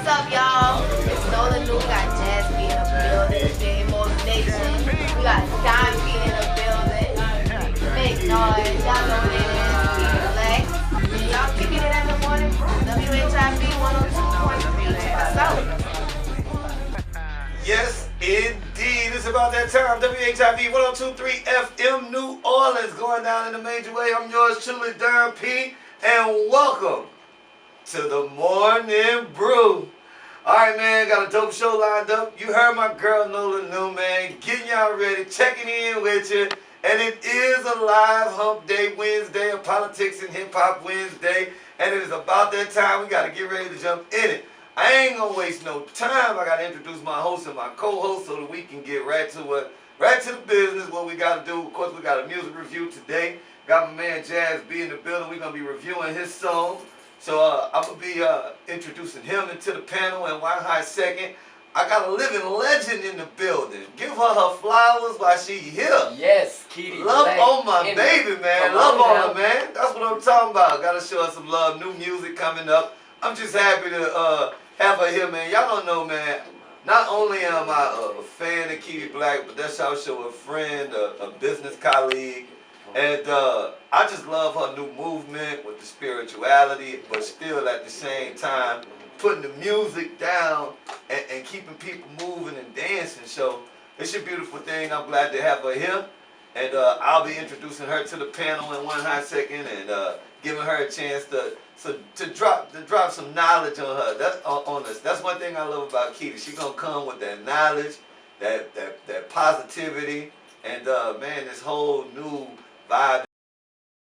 up, y'all? It's Nola New. We got Jazb in the building. Big motivation. We got Don P in the building. Make noise. Y'all know what it is. Relax. Y'all kicking it in the morning. WHIV 102.3. Check us out. Yes, indeed. It's about that time. WHIV 102.3 FM New Orleans going down in a major way. I'm yours truly, Don P. And welcome to the Morning Brew. Alright, man, got a dope show lined up. You heard my girl Nola New, man. Getting y'all ready, checking in with you. And it is a live hump day Wednesday, a politics and hip hop Wednesday. And it is about that time. We got to get ready to jump in it. I ain't gonna waste no time. I got to introduce my host and my co-host so that we can get right to the business, what we got to do. Of course, we got a music review today. Got my man Jazb in the building. We're going to be reviewing his songs. So I'm going to be introducing him into the panel in one high second. I got a living legend in the building. Give her flowers while she here. Yes, Kitty. Love on my baby, man. Love on her, man. That's what I'm talking about. Got to show her some love. New music coming up. I'm just happy to have her here, man. Y'all don't know, man. Not only am I a fan of Kitty Black, but that's also a friend, a business colleague. And I just love her new movement with the spirituality, but still at the same time putting the music down and keeping people moving and dancing. So it's a beautiful thing. I'm glad to have her here. And I'll be introducing her to the panel in one hot second and giving her a chance to drop some knowledge on her. That's on us. That's one thing I love about Kitty. She's gonna come with that knowledge, that positivity, and man, this whole new vibe.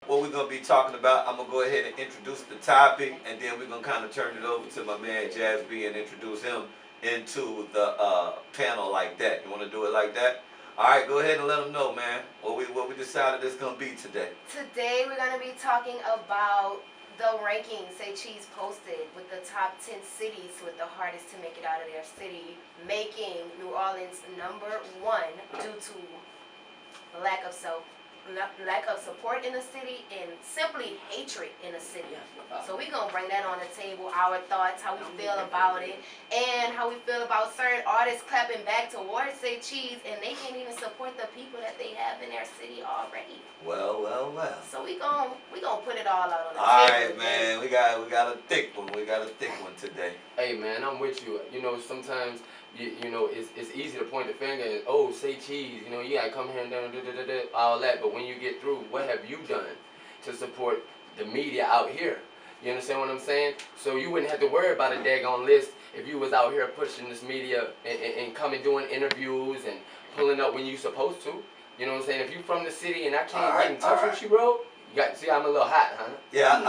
What we're going to be talking about, I'm going to go ahead and introduce the topic, and then we're going to kind of turn it over to my man Jazb and introduce him into the panel like that. You want to do it like that? All right, go ahead and let them know, man, what we decided it's going to be today. Today we're going to be talking about the rankings Say Cheese posted with the top 10 cities with the hardest to make it out of their city, making New Orleans #1 due to lack of support in the city and simply hatred in the city. So we're going to bring that on the table, our thoughts, how we feel about it, and how we feel about certain artists clapping back towards Say Cheese and they can't even support the people that they have in their city already. Well. So we gonna put it all out on the table. All right, man. We got a thick one. We got a thick one today. Hey, man, I'm with you. You know, sometimes you know it's easy to point the finger and oh, Say Cheese. You know, you gotta come here and down, all that. But when you get through, what have you done to support the media out here? You understand what I'm saying? So you wouldn't have to worry about a daggone list if you was out here pushing this media and coming doing interviews and pulling up when you supposed to. You know what I'm saying? If you from the city and I can't get in touch with you, bro, you got to see I'm a little hot, huh? Yeah,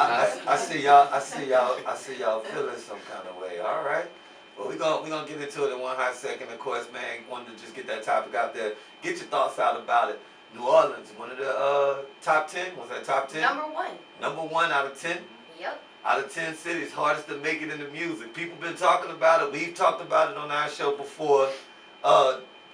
I see y'all feeling some kind of way. All right. Well, we're gonna get into it in one hot second. Of course, man, wanted to just get that topic out there. Get your thoughts out about it. New Orleans, one of the top 10. Was that top 10? #1. #1 out of 10. Yep. Out of 10 cities, hardest to make it in the music. People been talking about it. We've talked about it on our show before.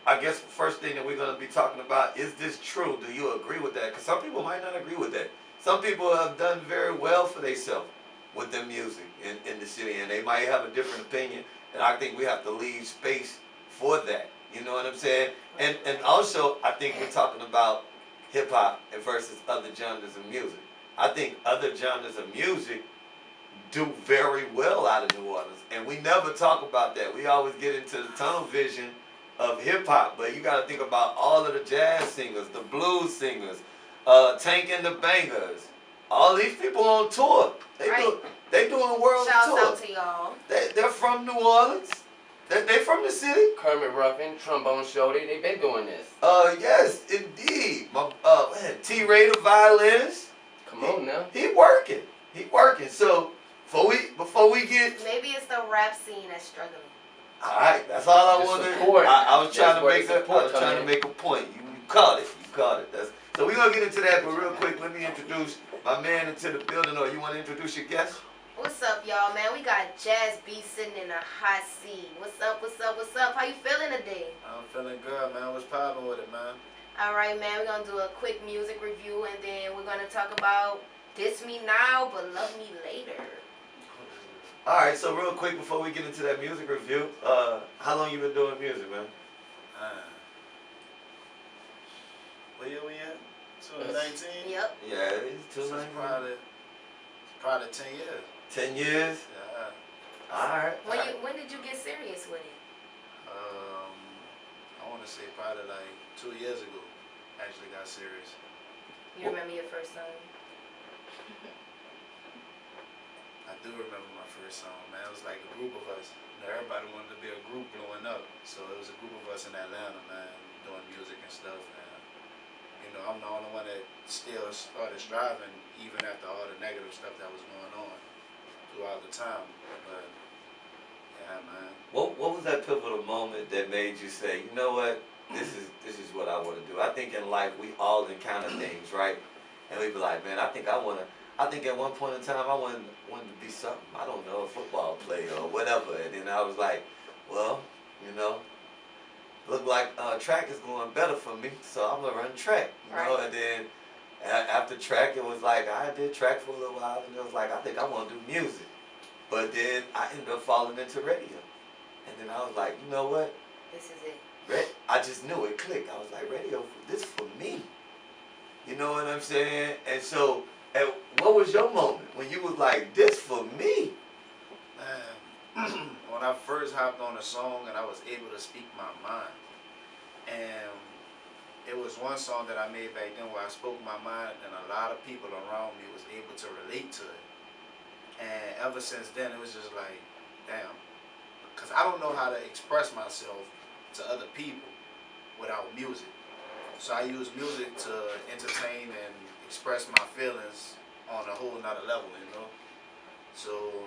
I guess the first thing that we're going to be talking about, is this true? Do you agree with that? Because some people might not agree with that. Some people have done very well for themselves with their music in the city, and they might have a different opinion, and I think we have to leave space for that. You know what I'm saying? And also, I think we're talking about hip-hop versus other genres of music. I think other genres of music do very well out of New Orleans, and we never talk about that. We always get into the tunnel vision of hip-hop, but you got to think about all of the jazz singers, the blues singers, Tank and the Bangers. All these people on tour. They doing world tour. Shouts out to y'all. They're from New Orleans. They from the city. Kermit Ruffin, Trombone Shorty, they been doing this. Yes, indeed. My T-Raider violinist. Come on now. He working. So before we get, Maybe it's the rap scene that's struggling. all right, that's all I wanted. I was trying to make a point. You caught it. So we're gonna get into that, but real quick, let me introduce my man into the building. Or you want to introduce your guest? What's up, y'all, man? We got Jazb sitting in a hot seat. What's up? How you feeling today? I'm feeling good, man. What's poppin' with it, man? All right, man. We're gonna do a quick music review, and then we're gonna talk about Diss Me Now, but Love Me Later. All right, so real quick before we get into that music review, how long you been doing music, man? What year we in? 2019? Yep. Yeah, it's So 2019. it's probably 10 years. 10 years? Yeah. All right. When did you get serious with it? I want to say probably like 2 years ago. Actually got serious. You remember your first song? I do remember my first song, man. It was like a group of us. You know, everybody wanted to be a group blowing up. So it was a group of us in Atlanta, man, doing music and stuff. And, you know, I'm the only one that still started striving even after all the negative stuff that was going on throughout the time. But, yeah, man. What was that pivotal moment that made you say, you know what, this is what I want to do? I think in life we all encounter things, right? And we be like, man, I think at one point in time I wanted to be something. I don't know, a football player or whatever. And then I was like, well, you know, look like track is going better for me, so I'm gonna run track. You know, and then after track, it was like I did track for a little while, and it was like I think I want to do music. But then I ended up falling into radio, and then I was like, you know what? This is it. I just knew it clicked. I was like, radio, this for me. You know what I'm saying? And so, what was your moment when you was like, this for me? Man, when I first hopped on a song and I was able to speak my mind, and it was one song that I made back then where I spoke my mind, and a lot of people around me was able to relate to it. And ever since then, it was just like, damn, because I don't know how to express myself to other people without music. So I use music to entertain and express my feelings on a whole nother level, you know. So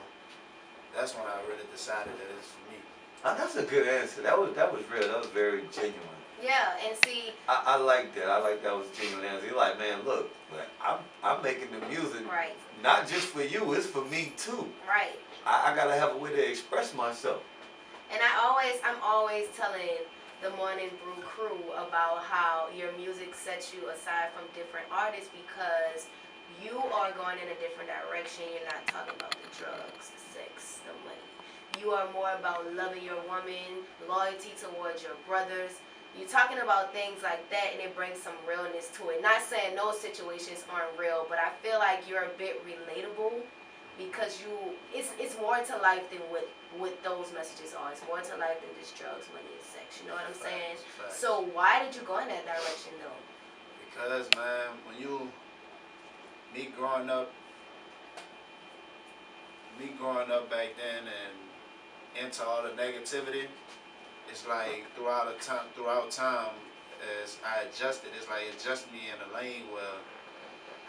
that's when I really decided that it's for me. That's a good answer. That was real. That was very genuine. Yeah, and see, I like that. I like that was a genuine answer. You're like, man, look, I'm making the music right, not just for you, it's for me too. right. I gotta have a way to express myself. And I'm always telling the Morning Brew crew about how your music sets you aside from different artists because you are going in a different direction. You're not talking about the drugs, the sex, the money. You are more about loving your woman, loyalty towards your brothers. You're talking about things like that, and it brings some realness to it. Not saying those situations aren't real, but I feel like you're a bit relatable because it's more to life than what those messages are. It's more to life than just drugs, money, and sex. You know what I'm saying? Facts. So why did you go in that direction though? Because, man, me growing up back then and into all the negativity, it's like throughout time, as I adjusted, it's like it adjusted me in a lane where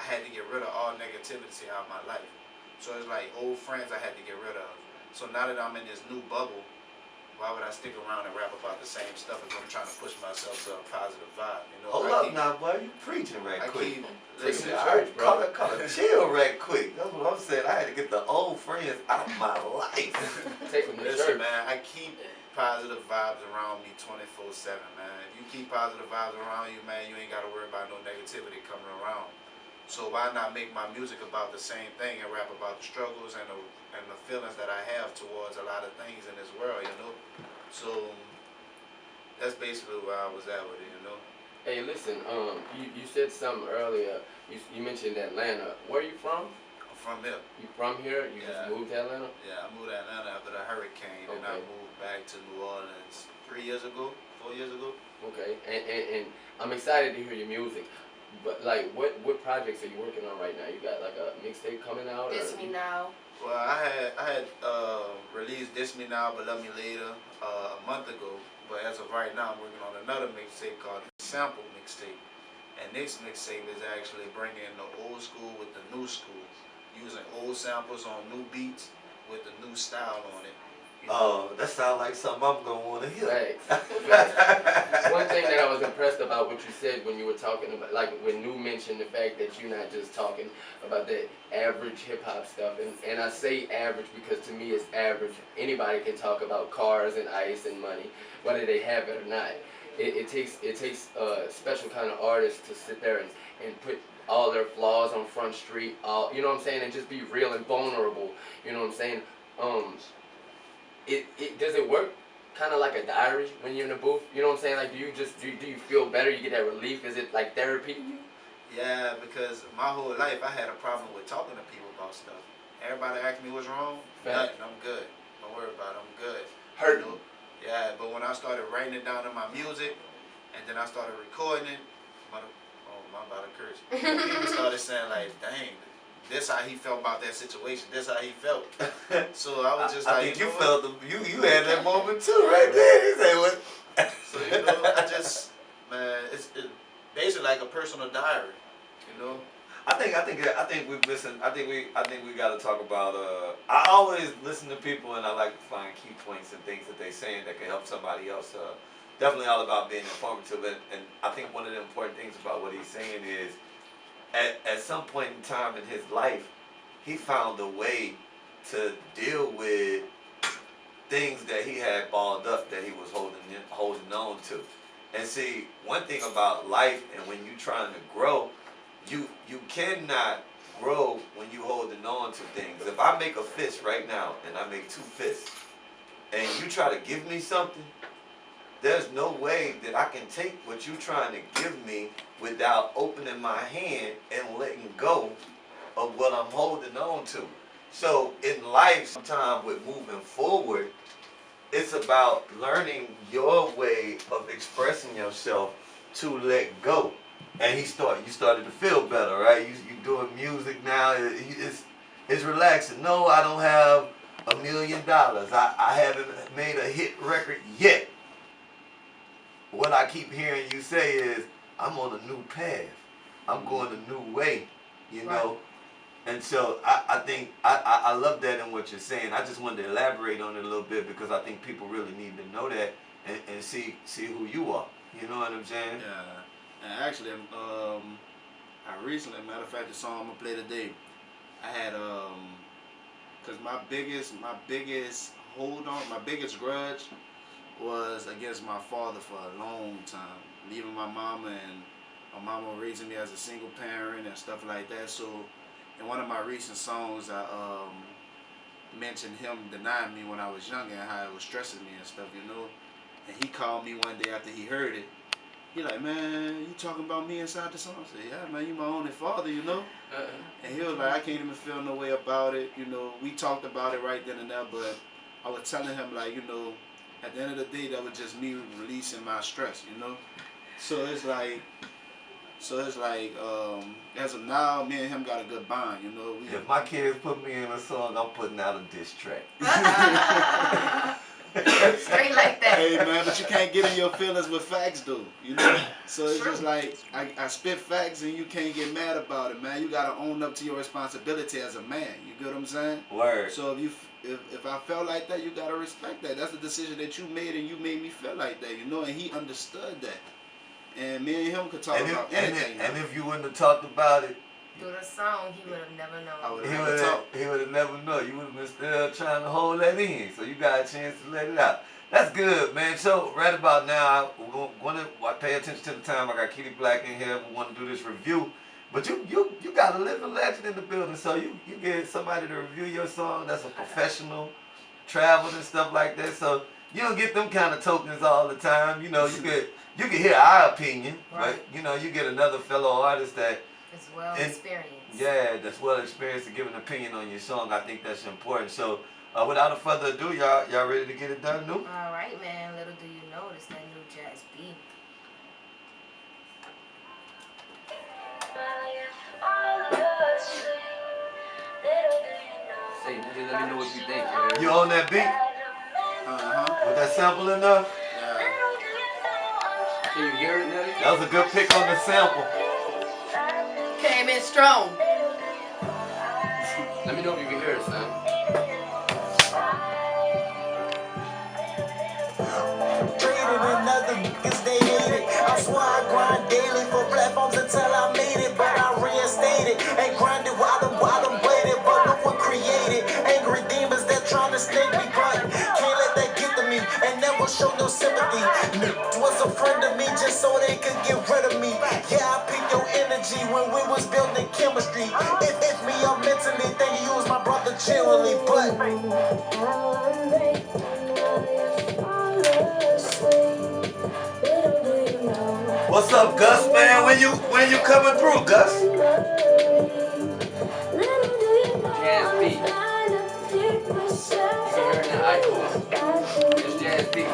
I had to get rid of all negativity out of my life. So it's like old friends I had to get rid of. So now that I'm in this new bubble, why would I stick around and rap about the same stuff if I'm trying to push myself to a positive vibe? You know, Hold up now, boy. You preaching right I quick. listen, Call it chill right quick. That's what I'm saying. I had to get the old friends out of my life. Take them to listen, church. man. I keep positive vibes around me 24/7, man. If you keep positive vibes around you, man, you ain't got to worry about no negativity coming around. So why not make my music about the same thing and rap about the struggles and the feelings that I have towards a lot of things in this world, you know? So that's basically where I was at with it, you know? Hey, listen, you said something earlier. You mentioned Atlanta. Where are you from? I'm from here. You from here? You Yeah. just moved to Atlanta? Yeah, I moved to Atlanta after the hurricane, and I Okay. moved back to New Orleans 4 years ago. Okay, and I'm excited to hear your music. But like, what projects are you working on right now? You got like a mixtape coming out? Diss Me Now. Well, I had released Diss Me Now But Love Me Later a month ago, but as of right now, I'm working on another mixtape called the Sample Mixtape. And this mixtape is actually bringing the old school with the new school, using old samples on new beats with the new style on it. You know? Oh, that sounds like something I'm gonna want to hear. Facts. One thing that I was impressed about what you said when you were talking about, like when New mentioned the fact that you're not just talking about the average hip hop stuff, and I say average because to me it's average. Anybody can talk about cars and ice and money, whether they have it or not. It takes a special kind of artist to sit there and put all their flaws on Front Street, you know what I'm saying, and just be real and vulnerable, you know what I'm saying, it does it work kind of like a diary when you're in the booth? You know what I'm saying? Like, do you feel better? You get that relief? Is it like therapy to you? Yeah, because my whole life I had a problem with talking to people about stuff. Everybody asked me what's wrong. Nothing. I'm good. Don't worry about it. I'm good. Hurt. You know? Yeah, but when I started writing it down in my music, and then I started recording it, I'm about to curse. People started saying like, "Dang, this how he felt about that situation. This how he felt." So I was just I like, think you felt you had that moment too, right there. You say what? So you know, I just it's basically like a personal diary. You know. I think we're missing. I think we got to talk about. I always listen to people, and I like to find key points and things that they saying that can help somebody else. Definitely all about being informative, and I think one of the important things about what he's saying is, at some point in time in his life, he found a way to deal with things that he had balled up that he was holding on to. And see, one thing about life, and when you're trying to grow, you cannot grow when you holding on to things. If I make a fist right now, and I make 2 fists, and you try to give me something, there's no way that I can take what you're trying to give me without opening my hand and letting go of what I'm holding on to. So in life, sometimes with moving forward, it's about learning your way of expressing yourself to let go. And you started to feel better, right? You doing music now. It's relaxing. No, I don't have $1 million. I haven't made a hit record yet. What I keep hearing you say is, I'm on a new path. I'm going a new way, you know? And so I think I love that in what you're saying. I just wanted to elaborate on it a little bit because I think people really need to know that and see who you are. You know what I'm saying? Yeah. And actually, I recently, matter of fact, the song I'm gonna play today, I had cause my biggest grudge was against my father for a long time, leaving my mama and my mama raising me as a single parent and stuff like that. So in one of my recent songs, I mentioned him denying me when I was younger and how it was stressing me and stuff, you know. And he called me one day after he heard it. He like, "Man, you talking about me inside the song?" I said, "Yeah, man, you my only father, you know." And he was like, "I can't even feel no way about it, you know." We talked about it right then and there, but I was telling him like, you know, at the end of the day, that was just me releasing my stress, you know. So it's like, as of now, me and him got a good bond, you know. If my kids put me in a song, I'm putting out a diss track. Straight like that. Hey man, but you can't get in your feelings with facts though, you know. So it's just like I spit facts and you can't get mad about it, man. You gotta own up to your responsibility as a man. You get what I'm saying? Word. So if I felt like that, you gotta respect that. That's the decision that you made, and you made me feel like that, you know. And he understood that, and me and him could talk about anything. And if you wouldn't have talked about it through the song, he would have never known. He would have never known. You would have been still trying to hold that in. So you got a chance to let it out. That's good, man. So right about now, we're going to pay attention to the time. I got Kitty Black in here. We want to do this review. But you got a living legend in the building. So you get somebody to review your song that's a professional, traveled and stuff like that. So you don't get them kind of tokens all the time. You know, you can hear our opinion, but you know, you get another fellow artist that is well experienced. Yeah, that's well experienced to give an opinion on your song. I think that's important. So without further ado, y'all ready to get it done, New? All right, man. Little do you know, it's that new Jazb. Say, nigga, let me know what you think, man. You on that beat? With that sample in there? Can you hear it, Nelly? That was a good pick on the sample. Came in strong. Let me know if you can hear it, son. Treated another because they hate it. I swear I grind daily for platforms until I made it, but I reinstated and grinded while I'm waiting. But look what created. Angry demons that trying to snake me, but can't let that get to me and never show no sympathy. Was a friend of me just so they could get rid of me. Yeah, I pick your energy when we was building chemistry. It hit me up mentally, think you was my brother generally, but What's up, Gus, man? When you coming through, Gus? Jazz beat. Here in the icon. It's Jazz beat.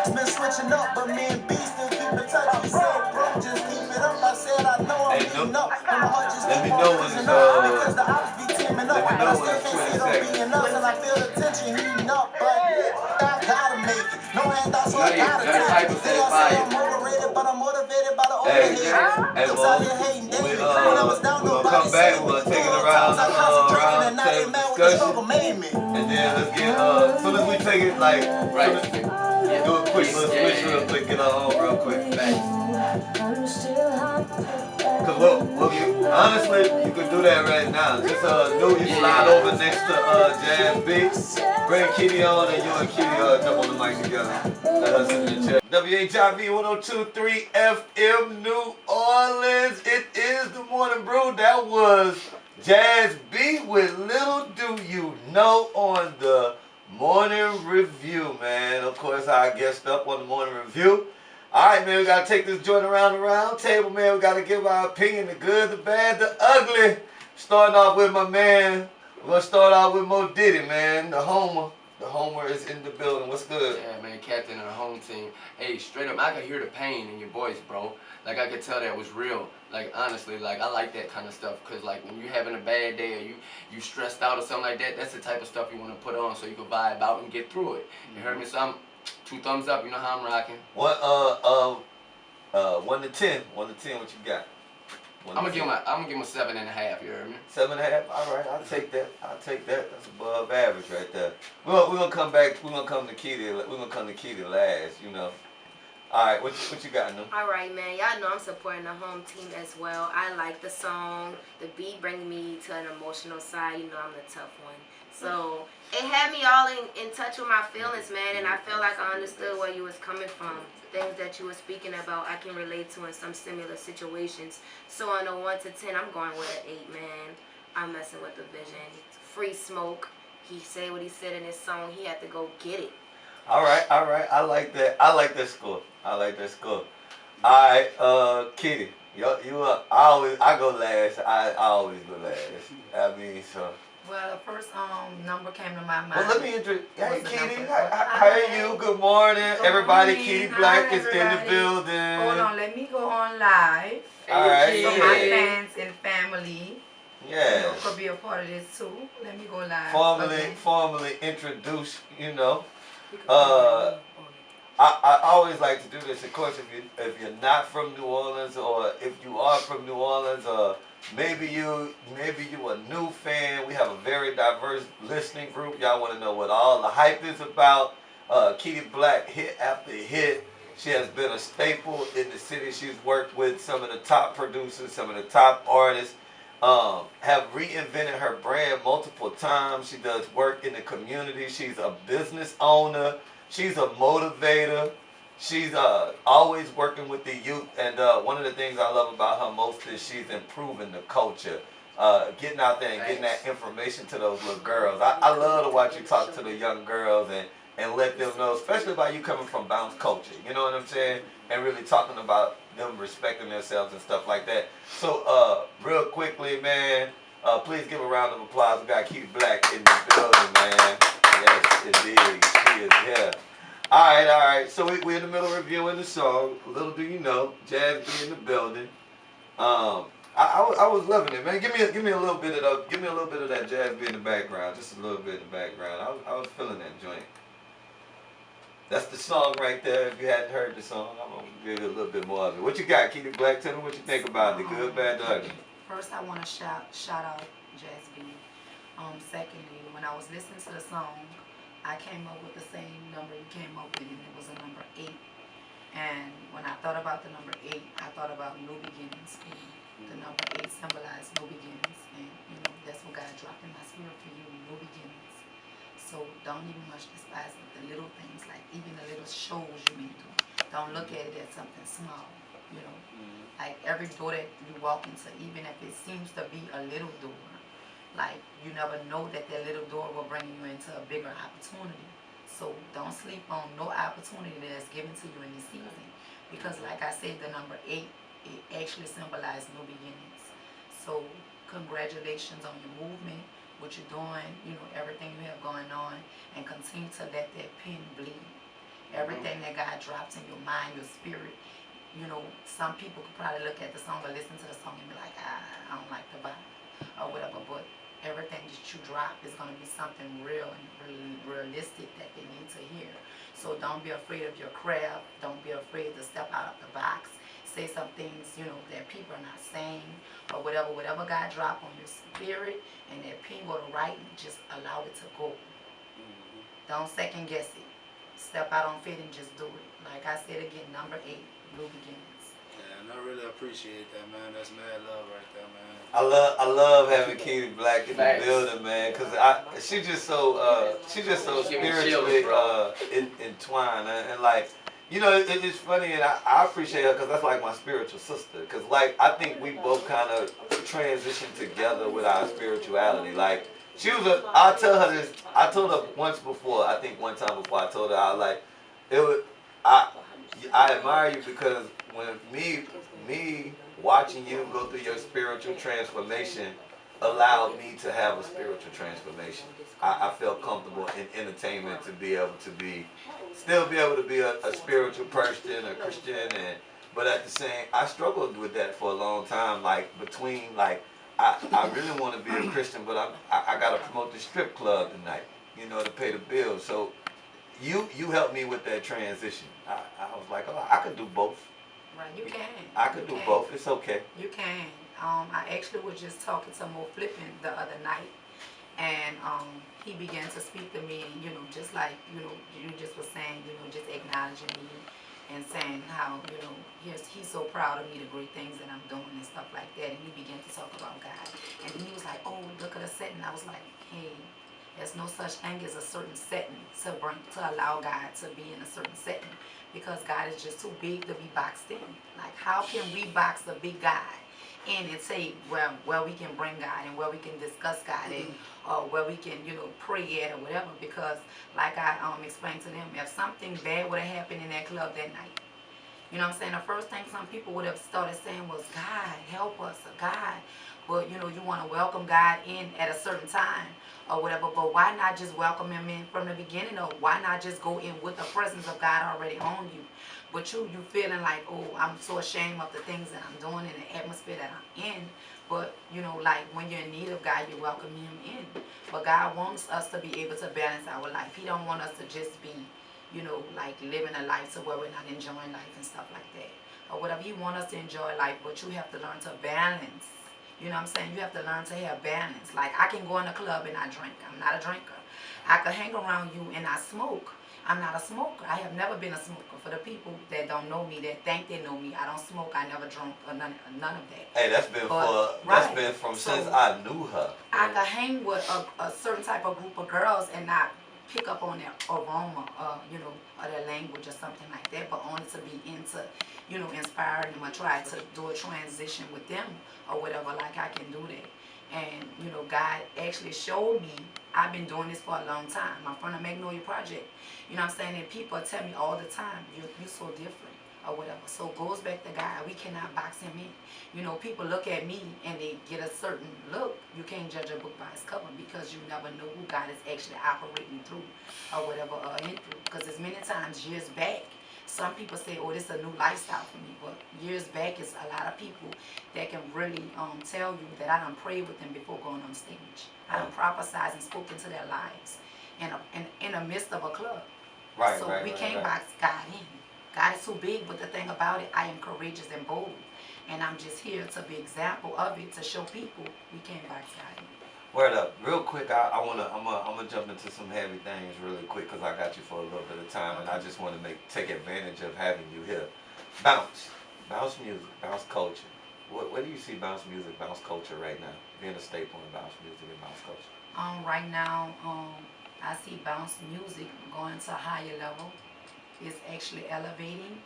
it's been switching up, but me and B still keep in touch. He said, bro, just keep it up. I said, I know I'm beating up. And my heart just Let me keep know on when freezing it's, up because the odds be teaming up. let me And know I when still it's can't see 20 it on seconds. being us, and I feel the tension heating up, but I gotta make it. No handouts, so I gotta Let me type take it. it, They say all say fire. I'm overrated, but I'm motivated by the Hey, overhate. hey, Niggas well, out here hating daily. we're When I was down, gonna nobody come back. saved We're me. gonna take it Through around times I concentrated, round and now they table mad with the struggle discussion, made me. and then let's get as soon as we take it like Right. do a quick little switch real quick, get our home real quick. Cause what you honestly you could do that right now. Just do you slide over next to Jazz B, bring Kitty on, and you and Kitty jump on the mic together. Let us in the chat. WHIV 102.3 FM New Orleans. It is the morning brew. That was Jazz B with Little Do You Know on the morning review, man. Of course, I guessed up on the morning review. All right, man, we got to take this joint around the round table, man. We got to give our opinion, the good, the bad, the ugly. Starting off with my man. We're going to start off with Mo Diddy, man. The Homer. The Homer is in the building. What's good? Yeah, man, captain of the home team. Hey, straight up, I could hear the pain in your voice, bro. Like, I could tell that was real. Like, honestly, like, I like that kind of stuff. Because, like, when you're having a bad day or you stressed out or something like that, that's the type of stuff you want to put on so you can vibe out and get through it. You heard me? So I'm 2 thumbs up. You know how I'm rocking. What, 1 to 10. 1 to 10, what you got? I'm gonna give him a 7.5. You heard me? 7.5. All right, I'll take that. I'll take that. That's above average right there. We're gonna come back. We're gonna come to Kitty. We're gonna come to Kitty last. You know. All right, what you got, no? All right, man. Y'all know I'm supporting the home team as well. I like the song. The beat bring me to an emotional side. You know I'm the tough one. So it had me all in touch with my feelings, man. And I felt like I understood where you was coming from. Things that you were speaking about, I can relate to in some similar situations. So on a 1 to 10, I'm going with an 8, man. I'm messing with the vision. Free smoke. He said what he said in his song. He had to go get it. All right. I like that. I like that score. All right, Kitty, you up? I go last. I always go last. I mean, so. Well, the first number came to my mind. Well, let me introduce. Hey, What's the Kitty. number? How are you? Good morning, Good everybody. morning. Kitty Hi, Black is in the everybody. building. Hold on, let me go on live. All right. So my fans and family Yeah. could be a part of this too. Let me go live. Formally introduce. You know. I always like to do this. Of course, if you're not from New Orleans, or if you are from New Orleans, maybe you a new fan. We have a very diverse listening group. Y'all want to know what all the hype is about. Kitty Black, hit after hit. She has been a staple in the city. She's worked with some of the top producers, some of the top artists. Have reinvented her brand multiple times. She does work in the community. She's a business owner. She's a motivator. She's always working with the youth. And one of the things I love about her most is she's improving the culture. Getting out there and getting that information to those little girls. I love to watch you talk to the young girls and let them know, especially by you coming from bounce culture. You know what I'm saying? And really talking about them respecting themselves and stuff like that. So real quickly, man, please give a round of applause. We got Kitty Black in the building, man. Yes, indeed. She is here. All right. So we're in the middle of reviewing the song. Little do you know, Jazz B in the building. I was loving it, man. Give me a little bit of that Jazz B in the background, just a little bit in the background. I was feeling that joint. That's the song right there. If you hadn't heard the song, I'm gonna give you a little bit more of it. What you got, Kitty Black? Tell me what you think about it. The good, bad, the ugly. First, I want to shout out Jazz B. Secondly, when I was listening to the song, I came up with the same number you came up with, and it was a number 8. And when I thought about the number 8, I thought about new beginnings. The number 8 symbolized new beginnings, and that's what God dropped in my spirit for you, new beginnings. So don't even much despise the little things, like even the little shows you may do. Don't look at it as something small, you know. Like every door that you walk into, even if it seems to be a little door, like you never know that that little door will bring you into a bigger opportunity. So don't sleep on no opportunity that's given to you in this season. Because like I said, the number 8, it actually symbolizes new beginnings. So congratulations on your movement, what you're doing, you know, everything you have going on, and continue to let that pen bleed. Everything that God drops in your mind, your spirit, you know, some people could probably look at the song or listen to the song and be like, I don't like the vibe or whatever, but everything that you drop is going to be something real and really realistic that they need to hear. So don't be afraid of your craft. Don't be afraid to step out of the box. Say some things, you know, that people are not saying or whatever. Whatever God drop on your spirit and that pen go to write, just allow it to go. Don't second guess it. Step out on faith and just do it. Like I said again, number 8, new beginnings. Yeah, and I really appreciate that, man. That's mad love right there, man. I love having Katie Black in the building, man, cause she just so spiritually entwined, and like, you know, it's funny, and I appreciate her, cause that's like my spiritual sister, cause like I think we both kind of transitioned together with our spirituality. Like she was I tell her this, I told her once before, I think one time before, I told her I was like, it was I admire you because when me watching you go through your spiritual transformation allowed me to have a spiritual transformation. I felt comfortable in entertainment to be able to still be able to be a spiritual person, a Christian, but at the same, I struggled with that for a long time. Like between I really want to be a Christian, but I got to promote the strip club tonight, you know, to pay the bills. So you helped me with that transition. I was like, oh, I could do both. Right, you can. I could do both. It's okay. You can. I actually was just talking to Mo Flippin the other night, and he began to speak to me, and you know, just like you know, you just was saying, you know, just acknowledging me and saying how you know he's so proud of me, the great things that I'm doing and stuff like that. And he began to talk about God, and then he was like, oh, look at the setting. I was like, hey. There's no such thing as a certain setting to allow God to be in a certain setting, because God is just too big to be boxed in. Like, how can we box the big God in and say where we can bring God and where we can discuss God and or where we can, you know, pray at or whatever? Because like I explained to them, if something bad would have happened in that club that night, you know what I'm saying, the first thing some people would have started saying was, God, help us, or God. But, you know, you want to welcome God in at a certain time or whatever. But why not just welcome him in from the beginning? Or why not just go in with the presence of God already on you? But you feeling like, oh, I'm so ashamed of the things that I'm doing in the atmosphere that I'm in. But, you know, like when you're in need of God, you welcome him in. But God wants us to be able to balance our life. He don't want us to just be, you know, like living a life to where we're not enjoying life and stuff like that. Or whatever. He wants us to enjoy life, but you have to learn to balance. You know what I'm saying? You have to learn to have balance. Like, I can go in a club and I drink. I'm not a drinker. I can hang around you and I smoke. I'm not a smoker. I have never been a smoker. For the people that don't know me, that think they know me, I don't smoke. I never drunk or none of that. Hey, that's been from since I knew her. I can hang with a certain type of group of girls and not pick up on their aroma, you know, or their language or something like that, but only to be into, you know, inspiring them or try to do a transition with them or whatever, like I can do that. And, you know, God actually showed me, I've been doing this for a long time. I'm from the Magnolia Project. You know what I'm saying? And people tell me all the time, you're so different or whatever. So it goes back to God. We cannot box him in. You know, people look at me and they get a certain look. You can't judge a book by its cover, because you never know who God is actually operating through or whatever, or in through. Because as many times years back, some people say, oh, this is a new lifestyle for me. But years back, it's a lot of people that can really tell you that I done prayed with them before going on stage. I done prophesied and spoken to their lives in the midst of a club. So we can't box God in. God is too big, but the thing about it, I am courageous and bold. And I'm just here to be example of it, to show people we can't box God in. Word up, real quick. I'm gonna jump into some heavy things really quick, because I got you for a little bit of time, and I just want to take advantage of having you here. Bounce music, bounce culture. Where do you see bounce music, bounce culture right now, being a staple in bounce music and bounce culture? Right now, I see bounce music going to a higher level. It's actually elevating,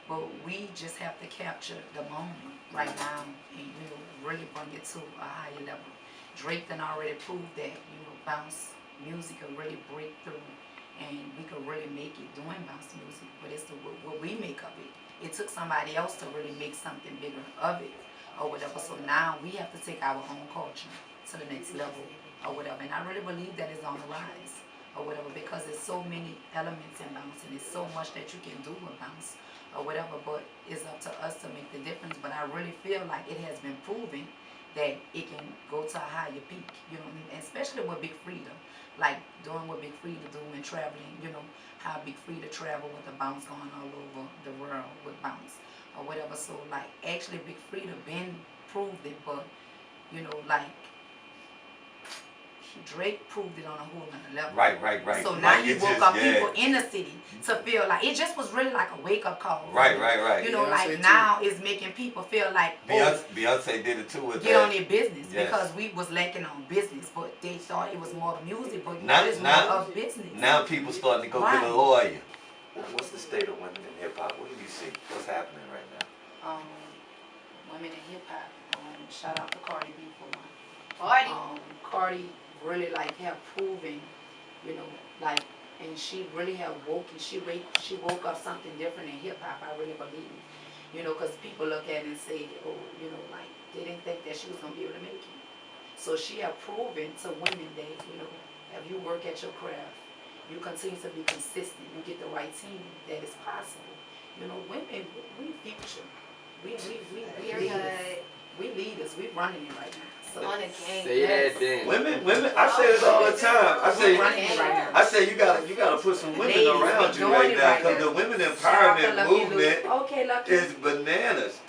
but we just have to capture the moment right now and really bring it to a higher level. Drake done already proved that bounce music can really break through, and we can really make it doing bounce music. But it's what we make of it. It took somebody else to really make something bigger of it, or whatever. So now we have to take our own culture to the next level, or whatever. And I really believe that is on the rise, or whatever, because there's so many elements in bounce, and there's so much that you can do with bounce, or whatever. But it's up to us to make the difference. But I really feel like it has been proven that it can go to a higher peak, and especially with Big Frida, like doing what Big Frida do and traveling, how Big Frida travel with the bounce going all over the world with bounce or whatever. So like actually Big Frida been proved it, but like Drake proved it on a whole nother level. Right. So now Like, he it woke just- up yeah. people in the city to feel like it just was really like a wake up call. Right. Beyonce Like too. now it's making people feel like Beyonce did it too with get that. on their business Yes. because we was lacking on business, but they thought it was more music, but Now- it's now- more of business. Now people starting to go get a Right. lawyer. What's the state of women in hip hop? What do you see? What's happening right now? Women in hip hop. Shout out to Cardi B for one. Party. Cardi really like have proven, like, and she really have woken. She woke up something different in hip hop. I really believe, because people look at it and say, oh, like they didn't think that she was gonna be able to make it. So she have proven to women that if you work at your craft, you continue to be consistent, you get the right team, that is possible. Women, we future. We leaders. We leaders. We running it right now. So On the game. Say that then. Women, I say this all the time. we running it right now. I say you gotta put some women Ladies, around we you doing right it now, right because now. the women Shout out to empowerment Lucky movement Luke. Okay, Lucky. is bananas.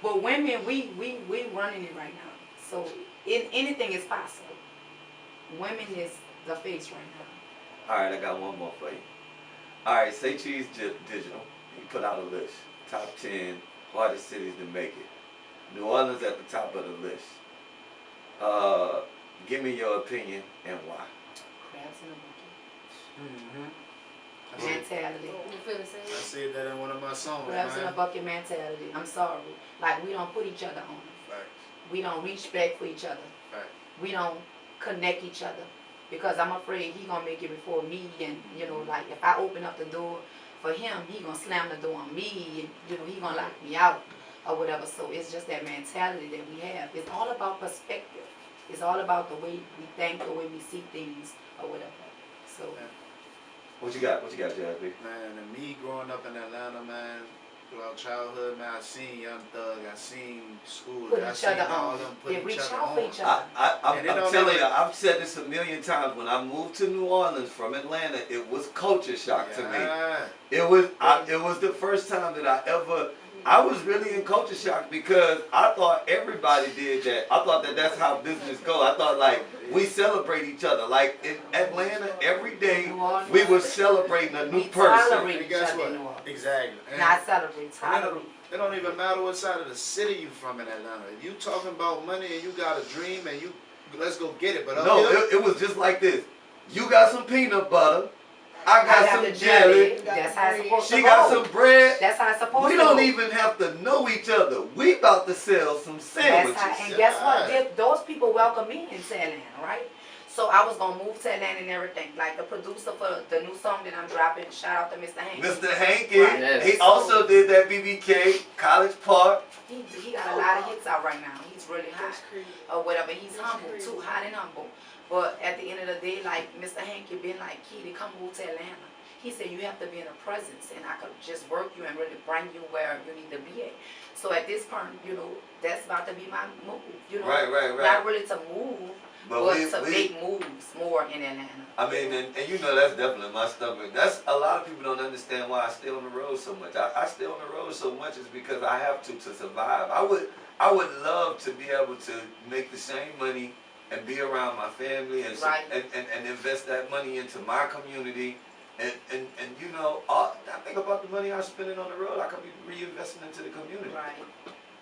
But women, we running it right now. So anything is possible. Women is the face right now. All right, I got one more for you. All right, Say Cheese Digital. You put out a list. Top 10 hardest cities to make it. New Orleans at the top of the list. Give me your opinion and why. Crabs in a bucket. Mm-hmm. Mentality. You feel the same? I said that in one of my songs, Crabs in a man. bucket mentality. I'm sorry. Like we don't put each other on. Facts. We don't reach back for each other. Facts. We don't connect each other. Because I'm afraid he gonna make it before me, and like if I open up the door for him, he gonna slam the door on me, and he gonna lock me out or whatever. So it's just that mentality that we have. It's all about perspective. It's all about the way we think, the way we see things or whatever. So What you got, Jazb? Man, and me growing up in Atlanta, man, throughout childhood, man, I seen Young Thug, I seen School, put I each seen other all on. them put They each reach other out for on. each other. I'm And it don't telling never- you, I've said this a million times. When I moved to New Orleans from Atlanta, it was culture shock to me. Yeah. It was the first time that I was really in culture shock, because I thought everybody did that. I thought that that's how business go. I thought like we celebrate each other. Like in Atlanta, every day we were celebrating a new We person. tolerate And each guess other what? in New Orleans. Exactly. And Not celebrate, it tolerate. don't- it don't even matter what side of the city you from in Atlanta. If you talking about money and you got a dream and you let's go get it. But up No, here, it was just like this. You got some peanut butter. I I got got some the jelly. That's how it's supposed to She go. got some bread. That's how it's supposed We to go. don't even have to know each other. We about to sell some That's sandwiches. how, and guess what? Those people welcome me into Atlanta, right? So I was gonna move to Atlanta and everything. Like the producer for the new song that I'm dropping, shout out to Mr. Hank. Mr. Hanky, Right. Yes. he also did that BBK, College Park. He got a lot of hits out right now. He's really hot or whatever. He's humble too, hot and humble. But at the end of the day, like Mr. Hanky been like, Kitty, come move to Atlanta. He said you have to be in a presence, and I could just work you and really bring you where you need to be at. So at this point, that's about to be my move. Right. Not really to move, But but we- to we- make moves more in Atlanta. I mean, and that's definitely my stomach. That's a lot of people don't understand why I stay on the road so much. I stay on the road so much is because I have to survive. I would love to be able to make the same money and be around my family and Right. and invest that money into my community. And I think about the money I'm spending on the road. I could be reinvesting into the community. Right.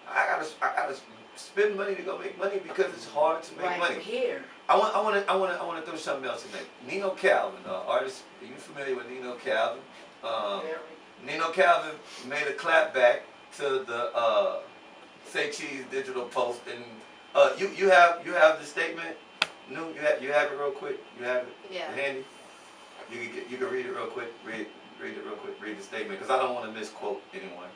I gotta gotta spend money to go make money because it's hard to make Right money. here. I want to throw something else in there. Nino Calvin, artist. Are you familiar with Nino Calvin? Nino Calvin made a clapback to the Say Cheese digital post, and you have the statement. No, you have it real quick. You have it Yeah. handy. You can read it real quick. Read it real quick. Read the statement because I don't want to misquote anyone.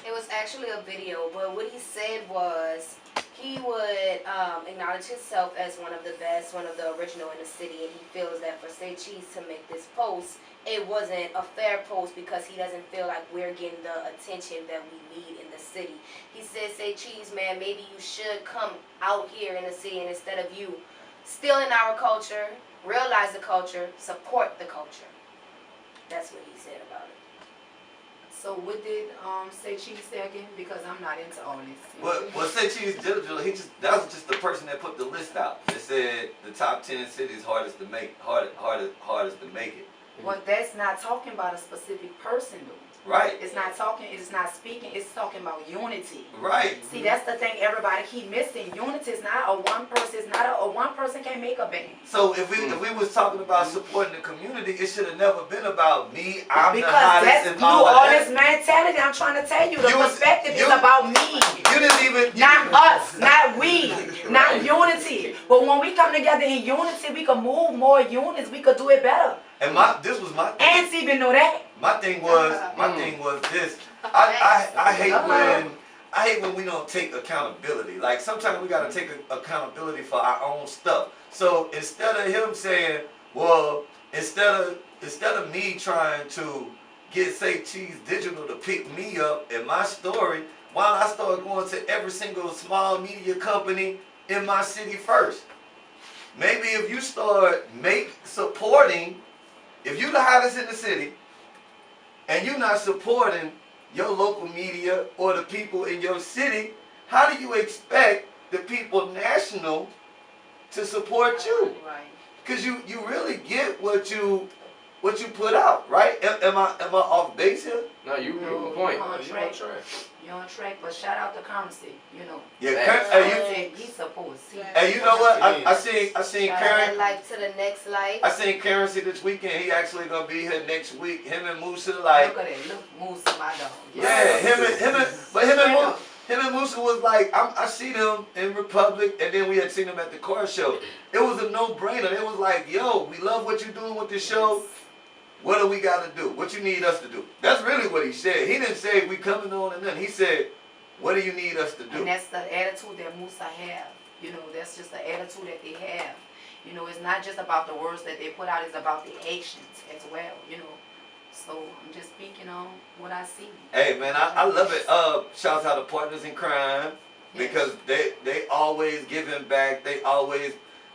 It was actually a video, but what he said was he would acknowledge himself as one of the best, one of the original in the city, and he feels that for Say Cheese to make this post, it wasn't a fair post because he doesn't feel like we're getting the attention that we need in the city. He said, Say Cheese, man, maybe you should come out here in the city, and instead of you stealing our culture, realize the culture, support the culture. That's what he said about it. So what did Say Cheese say again? Because I'm not into all this. Well, Say Cheese digital. That was just the person that put the list out. It said the top 10 cities hardest to make it. Well, that's not talking about a specific person, though. Right. It's not talking. It's not speaking. It's talking about unity. Right. See, that's the thing. Everybody keep missing. Unity is not a one person. It's not a one person can't make a band. So if we was talking about supporting the community, it should have never been about me. I'm Because the hottest that's and New all of that. Orleans mentality. I'm trying to tell you. The You was- perspective is you- about me. You didn't even. Not us, not we, not unity. But when we come together in unity, we can move more units. We could do it better. And this was my thing. Ants even know that. My thing was this. I hate when we don't take accountability. Like sometimes we gotta take accountability for our own stuff. So instead of him saying, well, instead of me trying to get Say Cheese Digital to pick me up in my story, why don't I start going to every single small media company in my city first? Maybe if you start supporting, if you the hottest in the city, and you're not supporting your local media or the people in your city, how do you expect the people national to support you? Right. Because you really get what you put out, right? Am I off base here? No, you on point. You're on track. You're on track, but shout out to Currency, you know. Yeah, Currency, he supports. Hey, you know what? I seen Shout Karen. out life to the next life. I seen Currency this weekend. He actually gonna be here next week. Him and Musa, like. Look at that, look, Musa, my dog. Yeah, him and Musa was like, I see them in Republic, and then we had seen them at the car show. It was a no-brainer. It was like, yo, we love what you're doing with the show. What do we got to do? What you need us to do? That's really what he said. He didn't say we coming on and nothing. He said, what do you need us to do? And that's the attitude that Musa have. You know, that's just the attitude that they have. You know, it's not just about the words that they put out, it's about the actions as well, you know. So I'm just speaking on what I see. Hey man, I love it. Shouts out to Partners in Crime because they always giving back. They always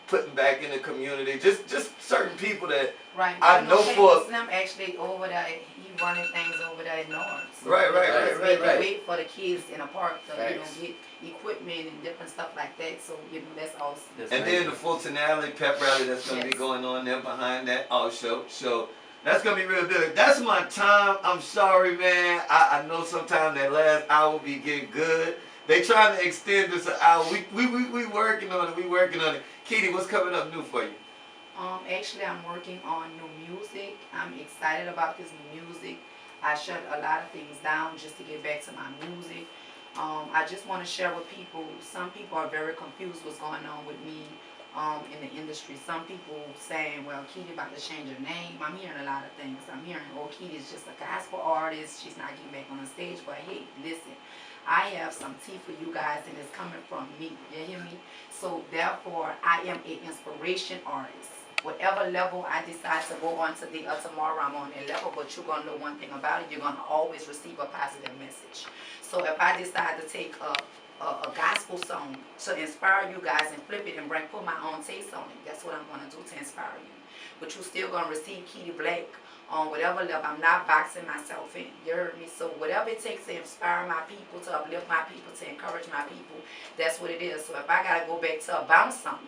putting back in the community. Just certain people that Right. I know for Slim actually over there, he running things over there in North. So Right. They wait for the kids in a park to get equipment and different stuff like that. So you know that's awesome. And then the Fulton pep rally that's gonna be going on there behind that also. So that's gonna be real good. That's my time. I'm sorry, man. I know sometimes that last hour be getting good. They trying to extend this an hour. We working on it. We working on it. Kitty, what's coming up new for you? Actually, I'm working on new music. I'm excited about this new music. I shut a lot of things down just to get back to my music. I just want to share with people. Some people are very confused what's going on with me in the industry. Some people saying, well, Kitty about to change her name. I'm hearing a lot of things. I'm hearing, oh, Kitty is just a gospel artist. She's not getting back on the stage. But hey, listen, I have some tea for you guys, and it's coming from me. You hear me? So therefore, I am an inspiration artist. Whatever level I decide to go on today or tomorrow, I'm on that level. But you're going to know one thing about it. You're going to always receive a positive message. So if I decide to take a gospel song to inspire you guys and flip it and put my own taste on it, that's what I'm going to do to inspire you. But you're still going to receive Kitty Black on whatever level. I'm not boxing myself in. You heard me? So whatever it takes to inspire my people, to uplift my people, to encourage my people, that's what it is. So if I got to go back to a bounce song,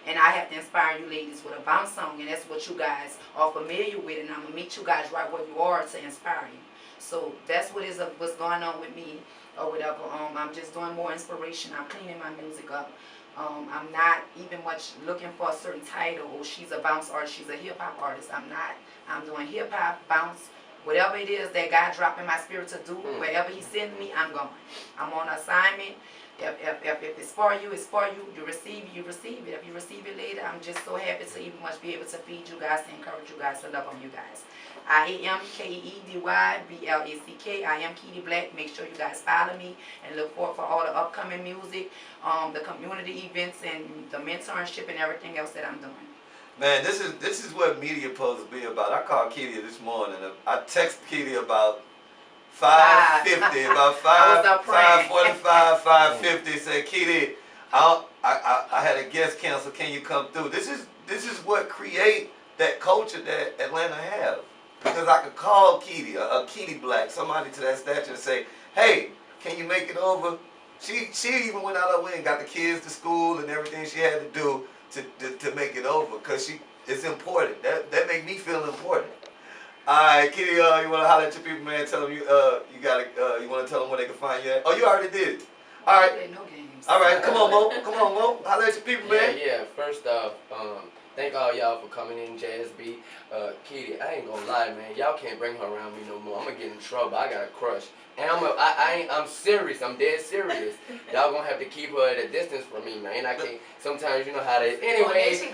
and I have to inspire you ladies with a bounce song, and that's what you guys are familiar with, and I'm going to meet you guys right where you are to inspire you. So that's what's going on with me. or whatever. I'm just doing more inspiration. I'm cleaning my music up. I'm not even much looking for a certain title. Oh, she's a bounce artist, she's a hip hop artist. I'm not. I'm doing hip hop, bounce, whatever it is that God dropped in my spirit to do. Wherever He's sending me, I'm going. I'm on assignment. If it's for you, it's for you. You receive it, you receive it. If you receive it later, I'm just so happy to even much be able to feed you guys, to encourage you guys, to love on you guys. I am KEDYBLACK. I am Keedy Black. Make sure you guys follow me and look forward for all the upcoming music, the community events, and the mentorship and everything else that I'm doing. Man, this is what media supposed to be about. I called Keedy this morning. I texted Keedy about 5:50, about 5:45, 5:50. Said, Keedy, I had a guest cancel. Can you come through? This is what create that culture that Atlanta have. Because I could call Keedy, a Keedy Black, somebody to that stature, and say, hey, can you make it over? She even went out her way and got the kids to school and everything she had to do to make it over. Because it's important. That make me feel important. Alright, Keedy, you want to holler at your people, man? Tell them you want to tell them where they can find you at? Oh, you already did. Alright. No games. Alright, come on, Mo. Come on, Mo. Holler at your people, man. Yeah. First off, thank all y'all for coming in, Jazb. Keedy, I ain't gonna lie, man. Y'all can't bring her around me no more. I'm gonna get in trouble. I got a crush. And I'm serious. I'm dead serious. Y'all gonna have to keep her at a distance from me, man. I can't. Sometimes you know how that is. Anyways, be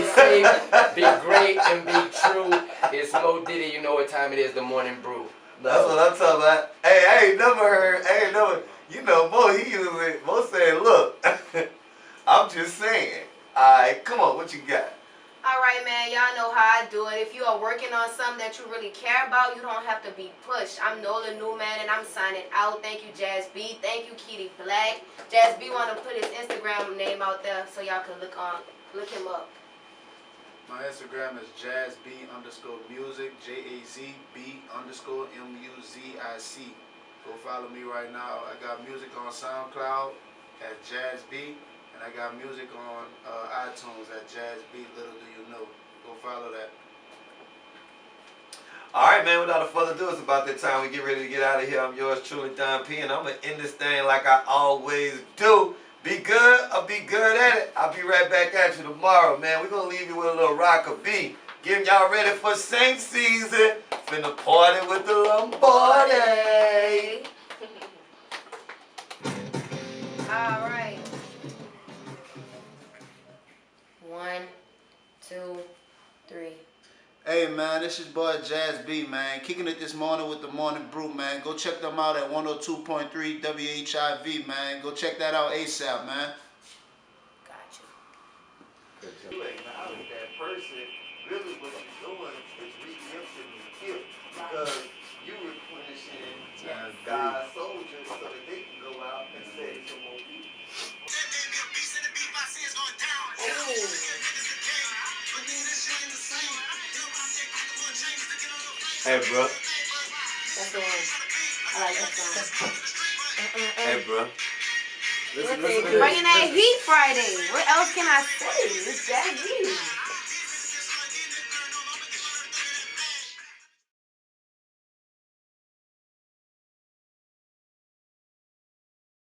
safe, be great, and be true. It's Mo Diddy. You know what time it is. The morning brew. That's what I'm talking about. Hey, I ain't never. You know, Mo, Mo saying, look, I'm just saying. Alright, come on, what you got? Alright, man, y'all know how I do it. If you are working on something that you really care about, you don't have to be pushed. I'm Nola Newman, and I'm signing out. Thank you, Jazb. Thank you, Keedy Black. Jazb want to put his Instagram name out there so y'all can look him up. My Instagram is jazb_music, JAZB_MUZIC. Go follow me right now. I got music on SoundCloud at Jazb, and I got music on iTunes at Jazb. Little do you know. Go follow that. Alright, man, without further ado, it's about that time we get ready to get out of here. I'm yours truly, Don P, and I'm going to end this thing like I always do. Be good, I'll be good at it. I'll be right back at you tomorrow, man. We're going to leave you with a little rock of B. Getting y'all ready for Saint season. Finna party with the Lombardi. Alright. 1, 2, 3. Hey man, this is boy Jazb, man. Kicking it this morning with the Morning Brew, man. Go check them out at 102.3 WHIV, man. Go check that out ASAP, man. Gotcha. You acknowledge that person, really what you're doing is redemption and gift. Because you replenishing God's soldiers so that they can go out and save some more people. Hey, bro. That's the one. I like that song. Hey, bro. Listen, bringing that heat Friday. What else can I say? It's Jazb.